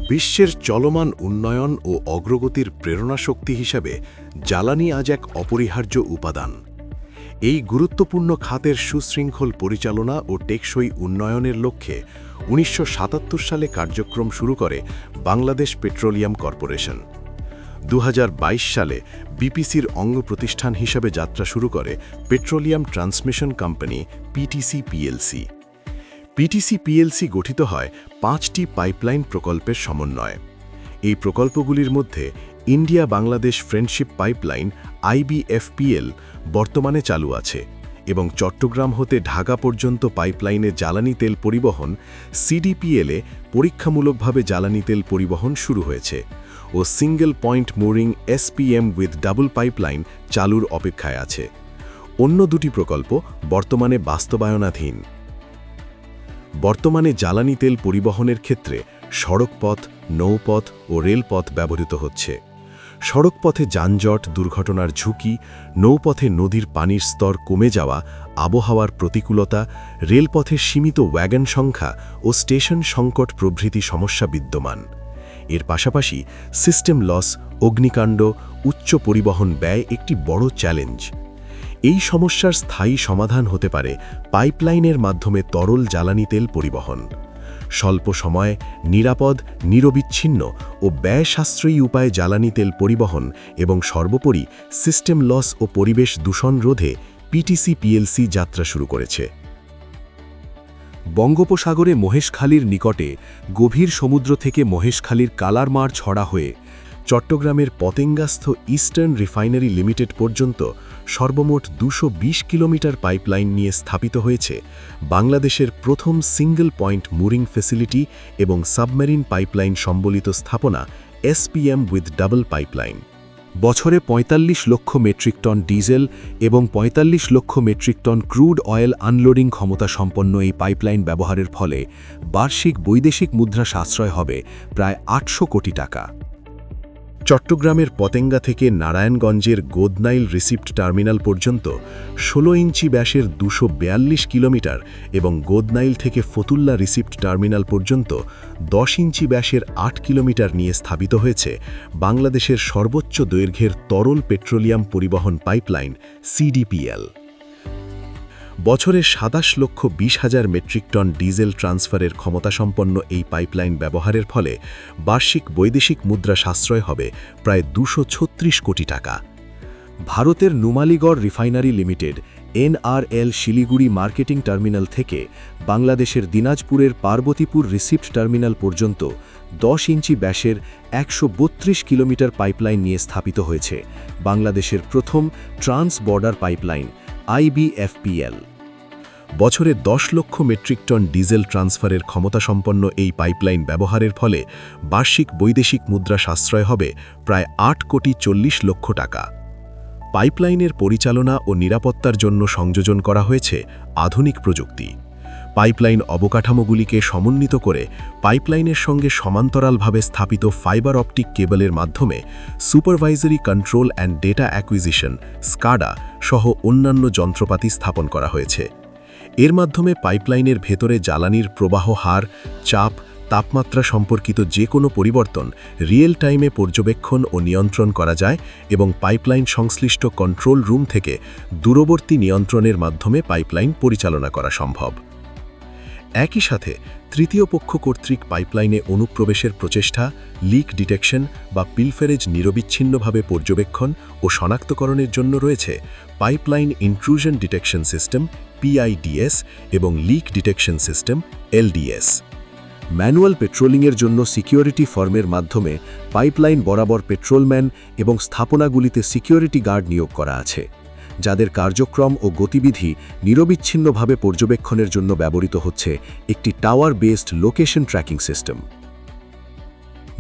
বিশ্বের চলমান উন্নয়ন ও অগ্রগতির প্রেরণাশক্তি হিসাবে জ্বালানি আজ এক অপরিহার্য উপাদান। এই গুরুত্বপূর্ণ খাতের সুশৃঙ্খল পরিচালনা ও টেকসই উন্নয়নের লক্ষ্যে ১৯৭৭ সালে কার্যক্রম শুরু করে বাংলাদেশ পেট্রোলিয়াম কর্পোরেশন। ২০২২ সালে বিপিসির অঙ্গ প্রতিষ্ঠান হিসাবে যাত্রা শুরু করে petroleum transmission company PTC PLC. PTC PLC গঠিত হয় ৫টি পাইপলাইন প্রকল্পের সমন্বয়ে। এই প্রকল্পগুলির মধ্যে ইন্ডিয়া বাংলাদেশ ফ্রেন্ডশিপ পাইপলাইন আইবিএফপিএল বর্তমানে চালু আছে এবং চট্টগ্রাম হতে ঢাকা পর্যন্ত পাইপলাইনে জ্বালানি তেল পরিবহন সিডিপিএলে পরীক্ষামূলকভাবে জ্বালানি তেল পরিবহন শুরু হয়েছে ও single point mooring SPM with double pipeline চালুর অপেক্ষায় আছে। অন্য দুটি প্রকল্প বর্তমানে বাস্তবায়নাধীন। বর্তমানে জ্বালানি তেল পরিবহনের ক্ষেত্রে সড়কপথ, নৌপথ ও রেলপথ ব্যবহৃত হচ্ছে। সড়কপথে যানজট, দুর্ঘটনার ঝুঁকি, নৌপথে নদীর পানির স্তর কমে যাওয়া, আবহাওয়ার প্রতিকূলতা, রেলপথে সীমিত ওয়াগন সংখ্যা ও স্টেশন সংকট প্রভৃতি সমস্যা বিদ্যমান। এর পাশাপাশি সিস্টেম লস, অগ্নিকাণ্ড, উচ্চ পরিবহন ব্যয় একটি বড় চ্যালেঞ্জ। এই সমস্যার স্থায়ী সমাধান হতে পারে পাইপলাইনের মাধ্যমে তরল জ্বালানি তেল পরিবহন। স্বল্প সময়ে নিরাপদ, নিরবিচ্ছিন্ন ও ব্যয় সাশ্রয়ী উপায়ে জ্বালানি তেল পরিবহন এবং সর্বোপরি সিস্টেম লস ও পরিবেশ দূষণ রোধে পিটিসি পিএলসি যাত্রা শুরু করেছে। বঙ্গোপসাগরে মহেশখালীর নিকটে গভীর সমুদ্র থেকে মহেশখালীর কালারমার ছড়া হয়ে চট্টগ্রামের পতেঙ্গাস্থ ইস্টার্ন রিফাইনারি লিমিটেড পর্যন্ত সর্বমোট ২২০ কিলোমিটার পাইপলাইন নিয়ে স্থাপিত হয়েছে বাংলাদেশের প্রথম সিঙ্গল পয়েন্ট মুরিং ফ্যাসিলিটি এবং সাবমেরিন পাইপলাইন সম্বলিত স্থাপনা এসপিএম উইথ ডাবল পাইপলাইন। বছরে ৪৫ লক্ষ মেট্রিক টন ডিজেল এবং ৪৫ লক্ষ metric ton crude oil unloading ক্ষমতা সম্পন্ন এই পাইপলাইন ব্যবহারের ফলে বার্ষিক বৈদেশিক মুদ্রা সাশ্রয় হবে প্রায় ৮০০ কোটি টাকা। চট্টগ্রামের পতেঙ্গা থেকে নারায়ণগঞ্জের গোদনাইল রিসিপ্ট টার্মিনাল পর্যন্ত ১৬ ইঞ্চি ব্যাসের ২৪২ কিলোমিটার এবং গোদনাইল থেকে ফতুল্লা রিসিপ্ট টার্মিনাল পর্যন্ত ১০ ইঞ্চি ব্যাসের ৮ কিলোমিটার নিয়ে স্থাপিত হয়েছে বাংলাদেশের সর্বোচ্চ দৈর্ঘ্যের তরল পেট্রোলিয়াম পরিবহন পাইপলাইন সিডিপিএল। বছরে ২৭,২০,০০০ মেট্রিক টন ডিজেল ট্রান্সফারের ক্ষমতাসম্পন্ন এই পাইপলাইন ব্যবহারের ফলে বার্ষিক বৈদেশিক মুদ্রা সাশ্রয় হবে প্রায় ২৩৬ কোটি টাকা। ভারতের Numaligarh refinery limited NRL Siliguri marketing terminal থেকে বাংলাদেশের দিনাজপুরের পার্বতীপুর রিসিপ্ট টার্মিনাল পর্যন্ত ১০ ইঞ্চি ব্যাসের ১৩২ কিলোমিটার পাইপলাইন নিয়ে স্থাপিত হয়েছে বাংলাদেশের প্রথম ট্রান্স বর্ডার পাইপলাইন আইবিএফপিএল। বছরে ১০ লক্ষ মেট্রিক টন ডিজেল ট্রান্সফারের ক্ষমতাসম্পন্ন এই পাইপলাইন ব্যবহারের ফলে বার্ষিক বৈদেশিক মুদ্রা সাশ্রয় হবে প্রায় ৮,৪০,০০,০০০ টাকা। পাইপলাইনের পরিচালনা ও নিরাপত্তার জন্য সংযোজন করা হয়েছে আধুনিক প্রযুক্তি। পাইপলাইন অবকাঠামোগুলিকে সমন্বিত করে পাইপলাইনের সঙ্গে সমান্তরালভাবে স্থাপিত ফাইবার অপটিক কেবলের মাধ্যমে supervisory control and data acquisition SCADA সহ অন্যান্য যন্ত্রপাতি স্থাপন করা হয়েছে। এর মাধ্যমে পাইপলাইনের ভেতরে জ্বালানির প্রবাহ হার, চাপ, তাপমাত্রা সম্পর্কিত যে কোনো পরিবর্তন রিয়েল টাইমে পর্যবেক্ষণ ও নিয়ন্ত্রণ করা যায় এবং পাইপলাইন সংশ্লিষ্ট কন্ট্রোল রুম থেকে দূরবর্তী নিয়ন্ত্রণের মাধ্যমে পাইপলাইন পরিচালনা করা সম্ভব। একই সাথে তৃতীয় পক্ষ কর্তৃক পাইপলাইনে অনুপ্রবেশের প্রচেষ্টা, লিক ডিটেকশন বা পিলফেরেজ নিরবিচ্ছিন্নভাবে পর্যবেক্ষণ ও শনাক্তকরণের জন্য রয়েছে pipeline intrusion detection system PIDS এবং leak detection system LDS. Manual পেট্রোলিংয়ের জন্য সিকিউরিটি ফার্মের মাধ্যমে পাইপলাইন বরাবর পেট্রোলম্যান এবং স্থাপনাগুলিতে সিকিউরিটি গার্ড নিয়োগ করা আছে, যাদের কার্যক্রম ও গতিবিধি নিরবিচ্ছিন্নভাবে পর্যবেক্ষণের জন্য ব্যবহৃত হচ্ছে একটি tower based location tracking system.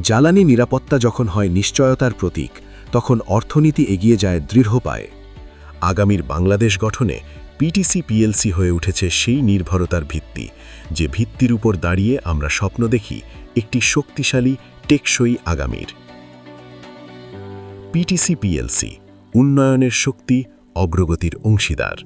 জ্বালানি নিরাপত্তা যখন হয় নিশ্চয়তার প্রতীক, তখন অর্থনীতি এগিয়ে যায় দৃঢ় পায়ে। আগামীর বাংলাদেশ গঠনে পিটিসি পিএলসি হয়ে উঠেছে সেই নির্ভরতার ভিত্তি, যে ভিত্তির উপর দাঁড়িয়ে আমরা স্বপ্ন দেখি একটি শক্তিশালী, টেকসই আগামীর। পিটিসি পিএলসি, উন্নয়নের শক্তি, অগ্রগতির অংশীদার।